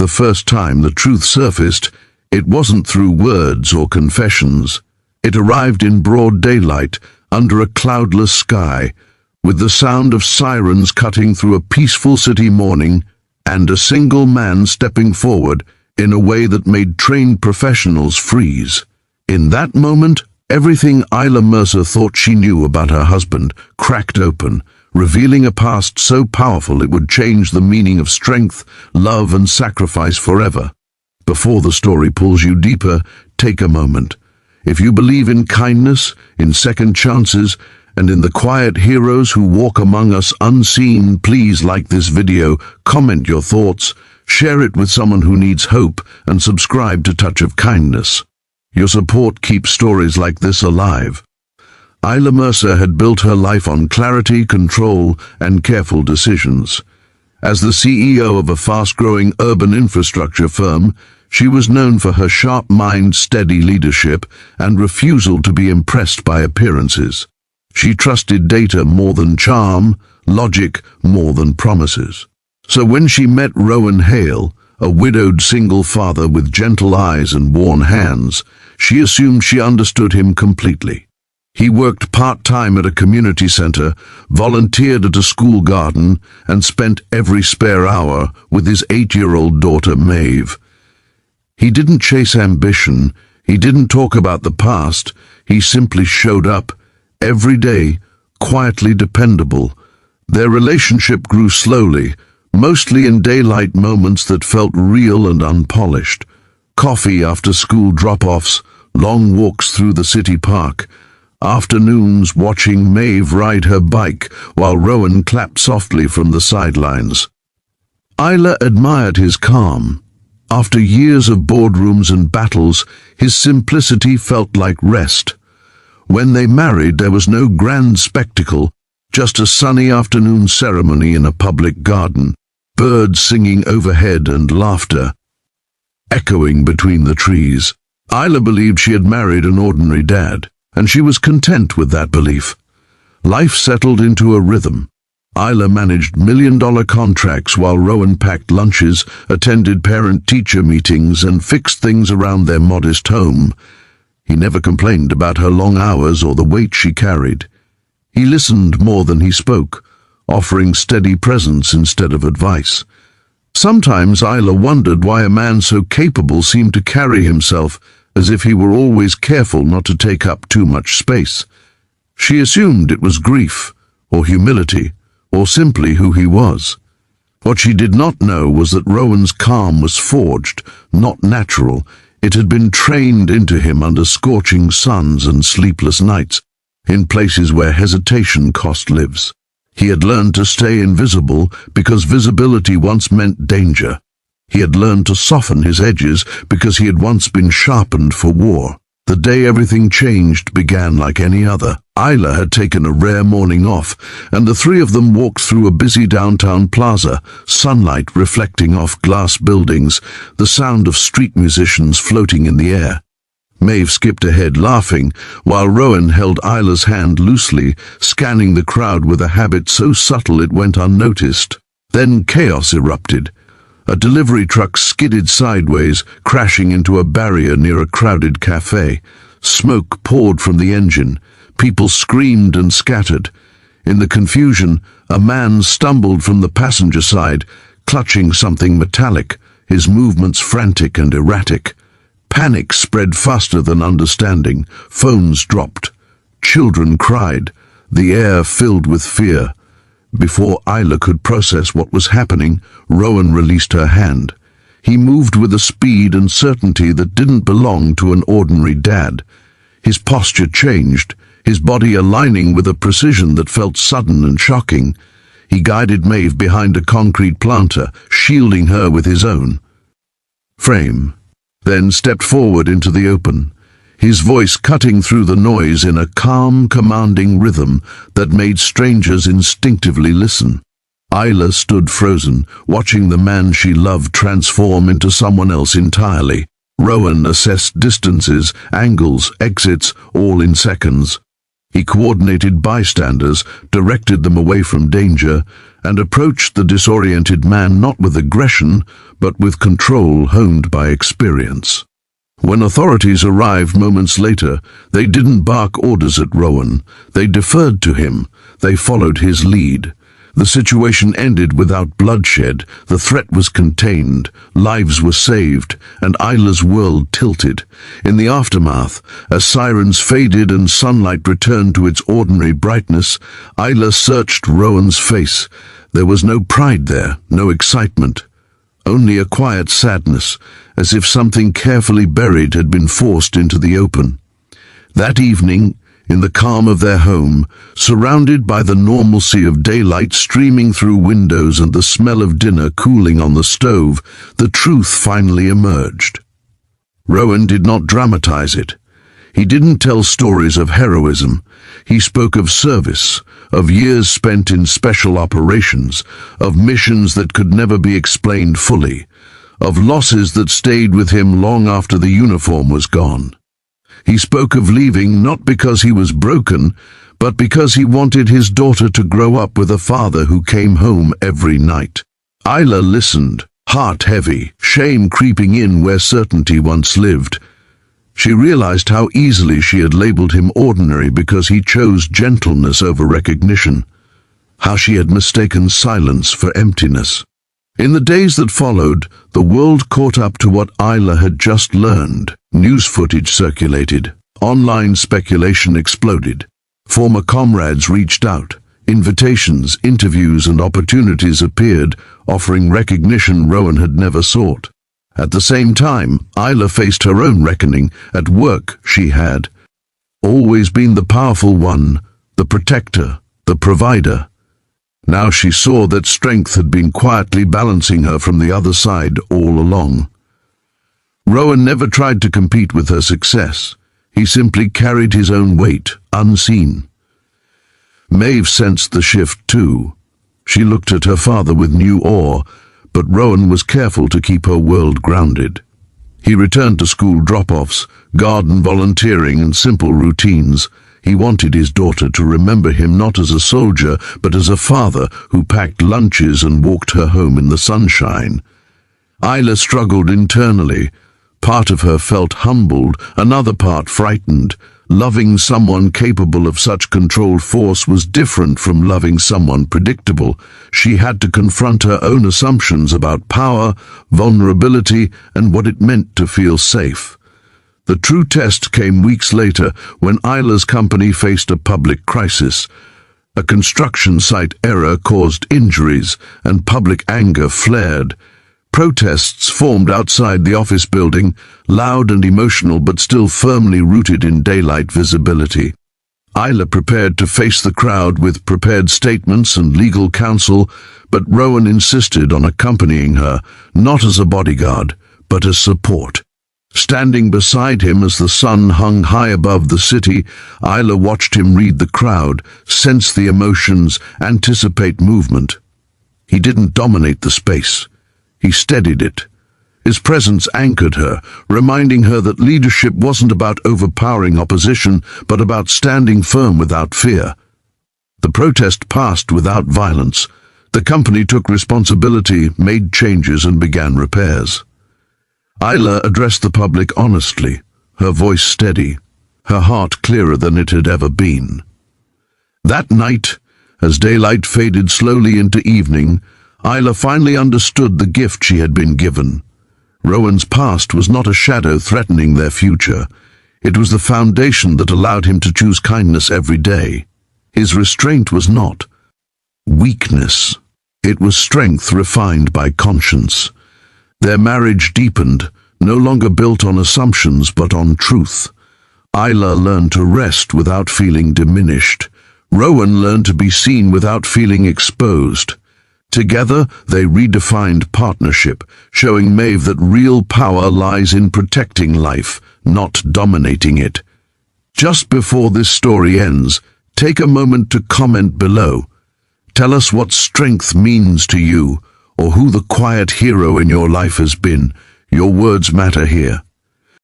the first time the truth surfaced, it wasn't through words or confessions. It arrived in broad daylight, under a cloudless sky, with the sound of sirens cutting through a peaceful city morning, and a single man stepping forward in a way that made trained professionals freeze. In that moment, everything Isla Mercer thought she knew about her husband cracked open, revealing a past so powerful it would change the meaning of strength, love, and sacrifice forever. Before the story pulls you deeper, take a moment. If you believe in kindness, in second chances, and in the quiet heroes who walk among us unseen, please like this video, comment your thoughts, share it with someone who needs hope, and subscribe to Touch of Kindness. Your support keeps stories like this alive. Isla Mercer had built her life on clarity, control, and careful decisions. As the CEO of a fast-growing urban infrastructure firm, she was known for her sharp mind, steady leadership, and refusal to be impressed by appearances. She trusted data more than charm, logic more than promises. So when she met Rowan Hale, a widowed single father with gentle eyes and worn hands, she assumed she understood him completely. He worked part-time at a community center, volunteered at a school garden, and spent every spare hour with his 8-year-old daughter Maeve. He didn't chase ambition, he didn't talk about the past, he simply showed up, every day, quietly dependable. Their relationship grew slowly, mostly in daylight moments that felt real and unpolished. Coffee after school drop-offs, long walks through the city park, afternoons watching Maeve ride her bike while Rowan clapped softly from the sidelines. Isla admired his calm. After years of boardrooms and battles, his simplicity felt like rest. When they married, there was no grand spectacle, just a sunny afternoon ceremony in a public garden, birds singing overhead and laughter echoing between the trees. Isla believed she had married an ordinary dad, and she was content with that belief. Life settled into a rhythm. Isla managed million-dollar contracts while Rowan packed lunches, attended parent-teacher meetings, and fixed things around their modest home. He never complained about her long hours or the weight she carried. He listened more than he spoke, offering steady presence instead of advice. Sometimes Isla wondered why a man so capable seemed to carry himself as if he were always careful not to take up too much space. She assumed it was grief, or humility, or simply who he was. What she did not know was that Rowan's calm was forged, not natural. It had been trained into him under scorching suns and sleepless nights, in places where hesitation cost lives. He had learned to stay invisible because visibility once meant danger. He had learned to soften his edges because he had once been sharpened for war. The day everything changed began like any other. Isla had taken a rare morning off, and the three of them walked through a busy downtown plaza, sunlight reflecting off glass buildings, the sound of street musicians floating in the air. Maeve skipped ahead, laughing, while Rowan held Isla's hand loosely, scanning the crowd with a habit so subtle it went unnoticed. Then chaos erupted. A delivery truck skidded sideways, crashing into a barrier near a crowded cafe. Smoke poured from the engine. People screamed and scattered. In the confusion, a man stumbled from the passenger side, clutching something metallic, his movements frantic and erratic. Panic spread faster than understanding. Phones dropped. Children cried. The air filled with fear. Before Isla could process what was happening, Rowan released her hand. He moved with a speed and certainty that didn't belong to an ordinary dad. His posture changed, his body aligning with a precision that felt sudden and shocking. He guided Maeve behind a concrete planter, shielding her with his own frame, then stepped forward into the open, his voice cutting through the noise in a calm, commanding rhythm that made strangers instinctively listen. Isla stood frozen, watching the man she loved transform into someone else entirely. Rowan assessed distances, angles, exits, all in seconds. He coordinated bystanders, directed them away from danger, and approached the disoriented man not with aggression, but with control honed by experience. When authorities arrived moments later, they didn't bark orders at Rowan. They deferred to him. They followed his lead. The situation ended without bloodshed. The threat was contained, lives were saved, and Isla's world tilted. In the aftermath, as sirens faded and sunlight returned to its ordinary brightness, Isla searched Rowan's face. There was no pride there, no excitement. Only a quiet sadness, as if something carefully buried had been forced into the open. That evening, in the calm of their home, surrounded by the normalcy of daylight streaming through windows and the smell of dinner cooling on the stove, the truth finally emerged. Rowan did not dramatize it. He didn't tell stories of heroism. He spoke of service, of years spent in special operations, of missions that could never be explained fully, of losses that stayed with him long after the uniform was gone. He spoke of leaving not because he was broken, but because he wanted his daughter to grow up with a father who came home every night. Isla listened, heart heavy, shame creeping in where certainty once lived. She realized how easily she had labeled him ordinary because he chose gentleness over recognition, how she had mistaken silence for emptiness. In the days that followed, the world caught up to what Isla had just learned. News footage circulated. Online speculation exploded. Former comrades reached out. Invitations, interviews, and opportunities appeared, offering recognition Rowan had never sought. At the same time, Isla faced her own reckoning. At work, she had always been the powerful one, the protector, the provider. Now she saw that strength had been quietly balancing her from the other side all along. Rowan never tried to compete with her success. He simply carried his own weight, unseen. Maeve sensed the shift too. She looked at her father with new awe, but Rowan was careful to keep her world grounded. He returned to school drop-offs, garden volunteering, and simple routines. He wanted his daughter to remember him not as a soldier, but as a father who packed lunches and walked her home in the sunshine. Isla struggled internally. Part of her felt humbled, another part frightened. Loving someone capable of such controlled force was different from loving someone predictable. She had to confront her own assumptions about power, vulnerability, and what it meant to feel safe. The true test came weeks later when Isla's company faced a public crisis. A construction site error caused injuries, and public anger flared. Protests formed outside the office building, loud and emotional but still firmly rooted in daylight visibility. Isla prepared to face the crowd with prepared statements and legal counsel, but Rowan insisted on accompanying her, not as a bodyguard, but as support. Standing beside him as the sun hung high above the city, Isla watched him read the crowd, sense the emotions, anticipate movement. He didn't dominate the space. He steadied it. His presence anchored her, reminding her that leadership wasn't about overpowering opposition, but about standing firm without fear. The protest passed without violence. The company took responsibility, made changes, and began repairs. Isla addressed the public honestly, her voice steady, her heart clearer than it had ever been. That night, as daylight faded slowly into evening, Isla finally understood the gift she had been given. Rowan's past was not a shadow threatening their future. It was the foundation that allowed him to choose kindness every day. His restraint was not weakness. It was strength refined by conscience. Their marriage deepened, no longer built on assumptions but on truth. Isla learned to rest without feeling diminished. Rowan learned to be seen without feeling exposed. Together, they redefined partnership, showing Maeve that real power lies in protecting life, not dominating it. Just before this story ends, take a moment to comment below. Tell us what strength means to you, or who the quiet hero in your life has been. Your words matter here.